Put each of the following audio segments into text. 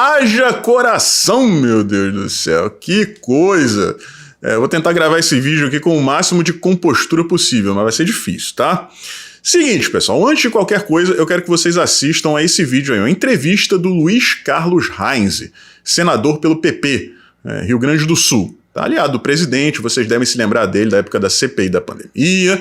Haja coração, meu Deus do céu, que coisa! Vou tentar gravar esse vídeo aqui com o máximo de compostura possível, mas vai ser difícil, tá? Seguinte, pessoal, antes de qualquer coisa, eu quero que vocês assistam a esse vídeo aí, uma entrevista do Luiz Carlos Reins, senador pelo PP, Rio Grande do Sul. Tá, aliado do presidente, vocês devem se lembrar dele da época da CPI da pandemia.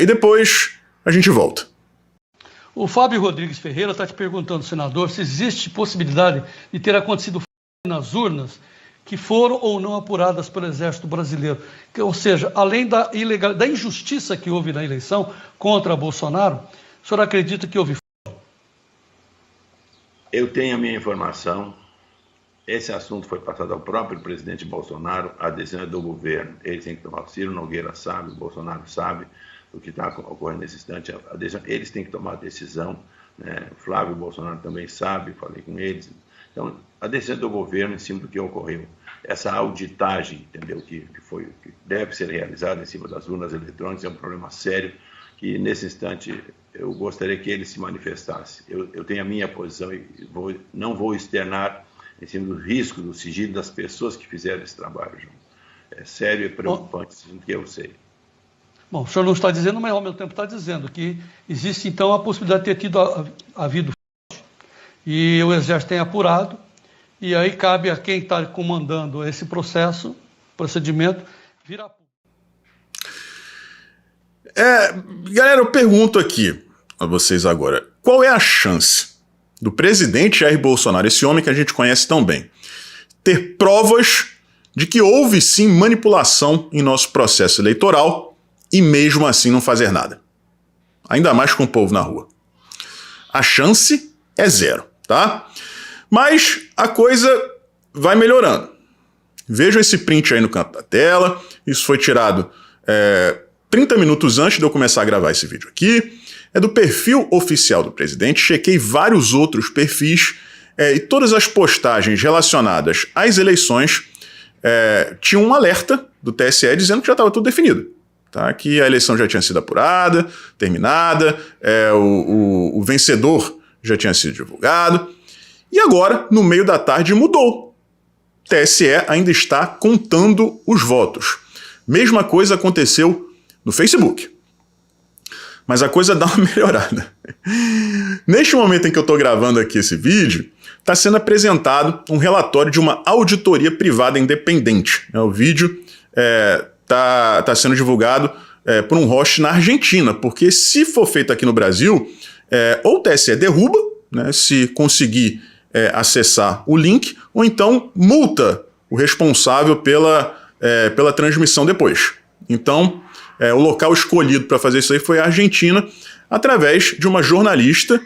E depois a gente volta. O Fábio Rodrigues Ferreira está te perguntando, senador, se existe possibilidade de ter acontecido nas urnas que foram ou não apuradas pelo Exército Brasileiro. Ou seja, além da injustiça que houve na eleição contra Bolsonaro, o senhor acredita que houve? Eu tenho a minha informação. Esse assunto foi passado ao próprio presidente Bolsonaro, a decisão é do governo. Eles têm que tomar, Ciro Nogueira sabe, o Bolsonaro sabe o que está ocorrendo nesse instante. Eles têm que tomar a decisão, né? Flávio Bolsonaro também sabe, falei com eles. Então, a decisão é do governo em cima do que ocorreu. Essa auditagem, entendeu, que deve ser realizada em cima das urnas eletrônicas é um problema sério que, nesse instante, eu gostaria que ele se manifestasse. Eu tenho a minha posição e não vou externar em cima do risco, do sigilo das pessoas que fizeram esse trabalho, João. É sério e preocupante, isso que eu sei. Bom, o senhor não está dizendo, mas ao mesmo tempo está dizendo que existe, então, a possibilidade de ter tido havido fraude, e o Exército tem apurado, e aí cabe a quem está comandando esse procedimento, virar público. Galera, eu pergunto aqui a vocês agora, qual é a chance do presidente Jair Bolsonaro, esse homem que a gente conhece tão bem, ter provas de que houve sim manipulação em nosso processo eleitoral e mesmo assim não fazer nada? Ainda mais com o povo na rua. A chance é zero, tá? Mas a coisa vai melhorando. Vejam esse print aí no canto da tela. Isso foi tirado 30 minutos antes de eu começar a gravar esse vídeo aqui. É do perfil oficial do presidente. Chequei vários outros perfis e todas as postagens relacionadas às eleições tinham um alerta do TSE dizendo que já estava tudo definido. Tá? Que a eleição já tinha sido apurada, terminada, o vencedor já tinha sido divulgado. E agora, no meio da tarde, mudou. O TSE ainda está contando os votos. Mesma coisa aconteceu no Facebook. Mas a coisa dá uma melhorada. Neste momento em que eu estou gravando aqui esse vídeo, está sendo apresentado um relatório de uma auditoria privada independente. O vídeo está sendo divulgado por um host na Argentina, porque se for feito aqui no Brasil, ou o TSE derruba, né, se conseguir acessar o link, ou então multa o responsável pela transmissão depois. Então, o local escolhido para fazer isso aí foi a Argentina, através de uma jornalista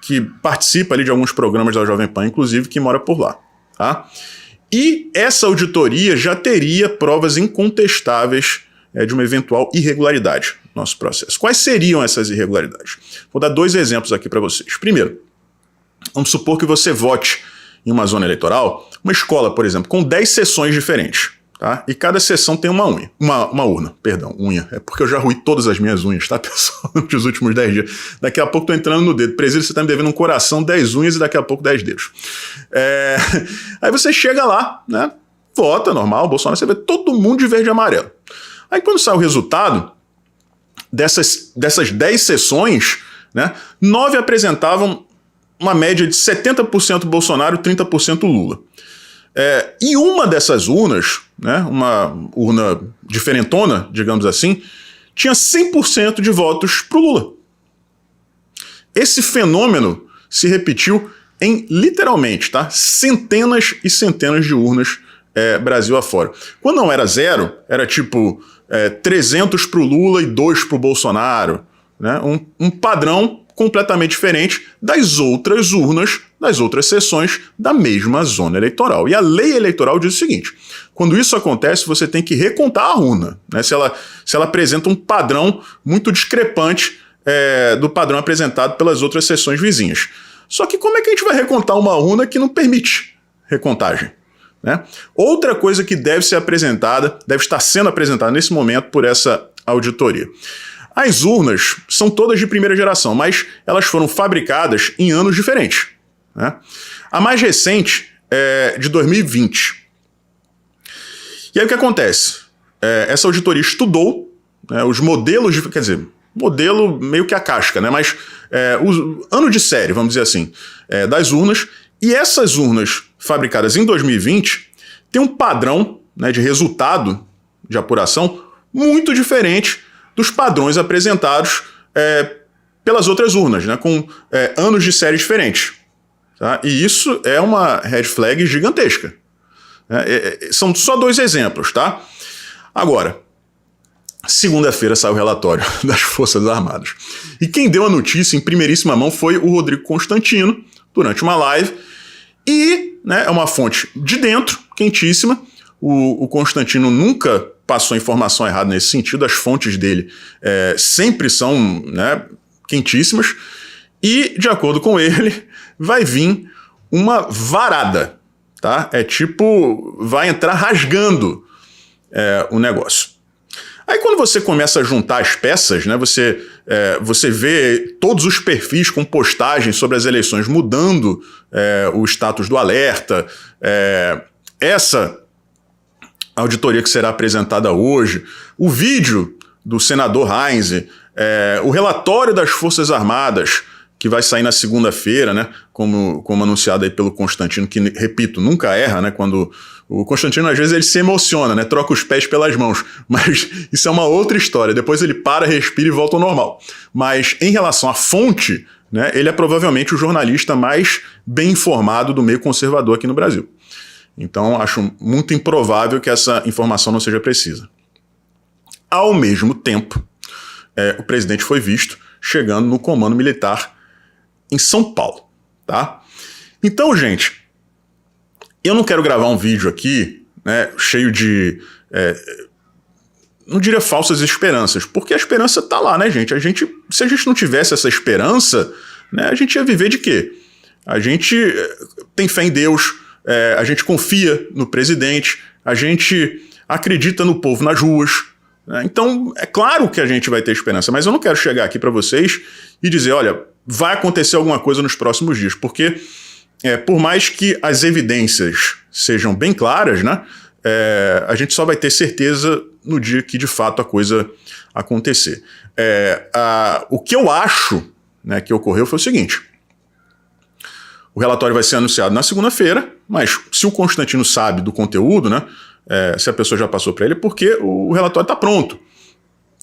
que participa ali de alguns programas da Jovem Pan, inclusive, que mora por lá. Tá? E essa auditoria já teria provas incontestáveis de uma eventual irregularidade no nosso processo. Quais seriam essas irregularidades? Vou dar dois exemplos aqui para vocês. Primeiro, vamos supor que você vote em uma zona eleitoral, uma escola, por exemplo, com 10 sessões diferentes. Tá? E cada sessão tem uma urna, unha. É porque eu já ruí todas as minhas unhas, tá, pessoal? Nos últimos 10 dias. Daqui a pouco tô entrando no dedo. Presídio, você tá me devendo um coração, 10 unhas e daqui a pouco 10 dedos. Aí você chega lá, né? Vota, normal, Bolsonaro, você vê todo mundo de verde e amarelo. Aí quando sai o resultado dessas 10 sessões, né? 9 apresentavam uma média de 70% Bolsonaro, 30% Lula. E uma dessas urnas, né, uma urna diferentona, digamos assim, tinha 100% de votos para o Lula. Esse fenômeno se repetiu em, literalmente, tá, centenas e centenas de urnas Brasil afora. Quando não era zero, era tipo 300 para o Lula e 2 para o Bolsonaro. Né, um padrão completamente diferente das outras urnas, das outras sessões da mesma zona eleitoral. E a lei eleitoral diz o seguinte: quando isso acontece, você tem que recontar a urna, né, se ela apresenta um padrão muito discrepante do padrão apresentado pelas outras sessões vizinhas. Só que como é que a gente vai recontar uma urna que não permite recontagem? Né? Outra coisa que deve estar sendo apresentada nesse momento por essa auditoria. As urnas são todas de primeira geração, mas elas foram fabricadas em anos diferentes. né? A mais recente é de 2020. E aí o que acontece? Essa auditoria estudou, né, os modelos, quer dizer, modelo meio que a casca, né, mas o ano de série, vamos dizer assim, das urnas, e essas urnas fabricadas em 2020 têm um padrão, né, de resultado de apuração muito diferente dos padrões apresentados pelas outras urnas, né, com anos de série diferentes. Tá? E isso é uma red flag gigantesca. São só 2 exemplos, tá? Agora, segunda-feira saiu o relatório das Forças Armadas. E quem deu a notícia em primeiríssima mão foi o Rodrigo Constantino, durante uma live. E, né, é uma fonte de dentro, quentíssima. O Constantino nunca passou informação errada nesse sentido. As fontes dele sempre são, né, quentíssimas. E, de acordo com ele, vai vir uma varada. Tá? Tipo, vai entrar rasgando o negócio. Aí quando você começa a juntar as peças, né, você vê todos os perfis com postagens sobre as eleições mudando o status do alerta, essa auditoria que será apresentada hoje, o vídeo do senador Heinze, o relatório das Forças Armadas, que vai sair na segunda-feira, né, como anunciado aí pelo Constantino, que, repito, nunca erra, né, quando o Constantino, às vezes, ele se emociona, né, troca os pés pelas mãos, mas isso é uma outra história, depois ele para, respira e volta ao normal. Mas, em relação à fonte, né, ele é provavelmente o jornalista mais bem informado do meio conservador aqui no Brasil. Então, acho muito improvável que essa informação não seja precisa. Ao mesmo tempo, o presidente foi visto chegando no comando militar em São Paulo, tá? Então, gente, eu não quero gravar um vídeo aqui, né, cheio de, não diria falsas esperanças, porque a esperança tá lá, né, gente? Se a gente não tivesse essa esperança, né, a gente ia viver de quê? A gente tem fé em Deus, a gente confia no presidente, a gente acredita no povo nas ruas, né? Então, é claro que a gente vai ter esperança, mas eu não quero chegar aqui para vocês e dizer, olha, vai acontecer alguma coisa nos próximos dias, porque por mais que as evidências sejam bem claras, né, a gente só vai ter certeza no dia que de fato a coisa acontecer. O que eu acho, né, que ocorreu foi o seguinte: o relatório vai ser anunciado na segunda-feira, mas se o Constantino sabe do conteúdo, né, se a pessoa já passou para ele, é porque o relatório está pronto.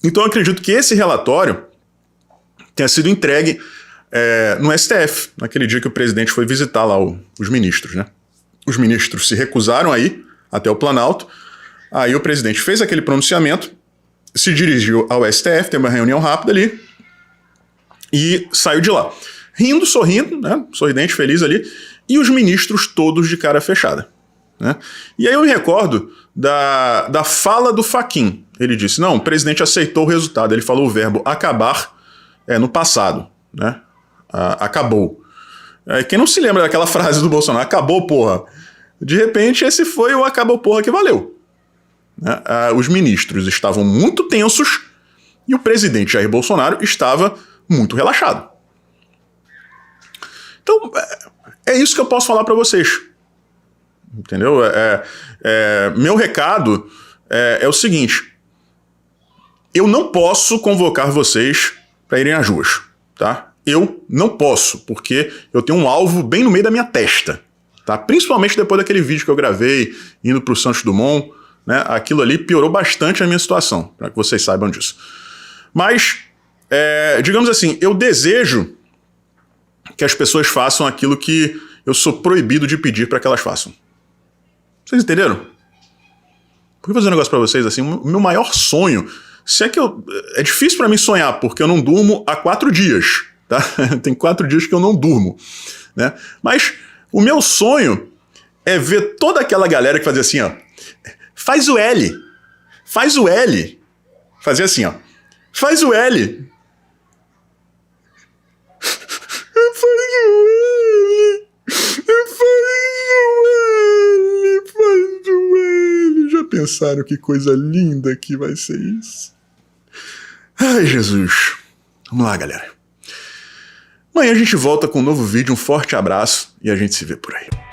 Então eu acredito que esse relatório tenha sido entregue no STF, naquele dia que o presidente foi visitar lá os ministros, né? Os ministros se recusaram a ir até o Planalto, aí o presidente fez aquele pronunciamento, se dirigiu ao STF, teve uma reunião rápida ali e saiu de lá. Rindo, sorrindo, né? Sorridente, feliz ali, e os ministros todos de cara fechada, né? E aí eu me recordo da fala do Fachin. Ele disse, não, o presidente aceitou o resultado, ele falou o verbo acabar no passado, né? Acabou. Quem não se lembra daquela frase do Bolsonaro, acabou, porra? De repente, esse foi o acabou, porra, que valeu. Né? Os ministros estavam muito tensos e o presidente Jair Bolsonaro estava muito relaxado. Então, é isso que eu posso falar para vocês. Entendeu? Meu recado é o seguinte: eu não posso convocar vocês para irem às ruas, tá? Eu não posso, porque eu tenho um alvo bem no meio da minha testa, tá? Principalmente depois daquele vídeo que eu gravei indo para o Santos Dumont, né? Aquilo ali piorou bastante a minha situação, para que vocês saibam disso. Mas, digamos assim, eu desejo que as pessoas façam aquilo que eu sou proibido de pedir para que elas façam. Vocês entenderam? Por que eu vou fazer um negócio para vocês assim? O meu maior sonho, se é que é difícil para mim sonhar, porque eu não durmo há 4 dias. Tá? Tem 4 dias que eu não durmo, né? Mas o meu sonho é ver toda aquela galera que fazia assim, ó, faz o L, fazia assim, ó, faz o L, faz o L, já pensaram que coisa linda que vai ser isso? Ai, Jesus, vamos lá, galera. Amanhã a gente volta com um novo vídeo, um forte abraço e a gente se vê por aí.